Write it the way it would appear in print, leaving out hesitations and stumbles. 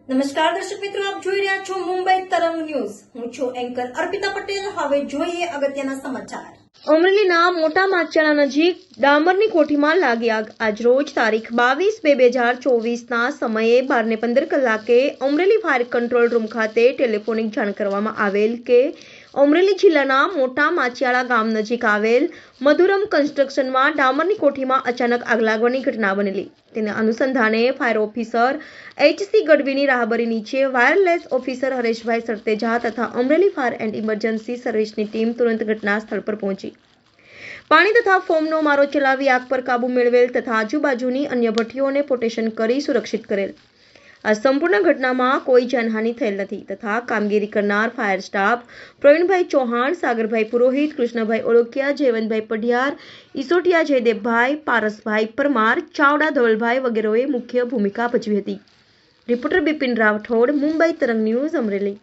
નમસ્કાર દર્શક મિત્રો, આપ જોઈ રહ્યા છો મુંબઈ તરંગ ન્યૂઝ. હું છું એન્કર અર્પિતા પટેલ. હવે જોઈએ અગત્યના સમાચાર. અમરેલીના મોટા માચિયાળા નજીક ડામરની કોઠીમાં લાગી આગ. આજરોજ તારીખ 22/2/2024ના સમયે 12:15 કલાકે અમરેલી ફાયર કંટ્રોલ રૂમ ખાતે ટેલિફોનિક જાણ કરવામાં આવેલ કે અમરેલી જિલ્લાના મોટા માચિયાળા ગામ નજીક આવેલ મધુરમ કન્સ્ટ્રક્શનમાં ડામરની કોઠીમાં અચાનક આગ લાગવાની ઘટના બનેલી. તેના અનુસંધાને ફાયર ઓફિસર HC ગઢવીની રાહબરી નીચે વાયરલેસ ઓફિસર હરેશભાઈ સરતેજા તથા અમરેલી ફાયર એન્ડ ઇમરજન્સી સર્વિસની ટીમ તુરંત ઘટના સ્થળ પર પહોંચી પાણી તથા ફોમનો મારો ચલાવી આગ પર કાબુ મેળવેલ તથા આજુબાજુની અન્ય ભઠ્ઠીઓને પોટેશન કરી સુરક્ષિત કરેલ. આ સંપૂર્ણ ઘટનામાં કોઈ જાનહાનિ થયેલ નથી તથા કામગીરી કરનાર ફાયર સ્ટાફ પ્રવીણભાઈ ચૌહાણ, સાગરભાઈ પુરોહિત, કૃષ્ણભાઈ ઓળકિયા, જયવંતભાઈ પઢિયાર, ઈસોટિયા જયદેવભાઈ, પારસભાઈ પરમાર, ચાવડા ધવલભાઈ વગેરેએ મુખ્ય ભૂમિકા ભજવી હતી. રિપોર્ટર બિપિન રાઠોડ, મુંબઈ તરંગ ન્યૂઝ, અમરેલી.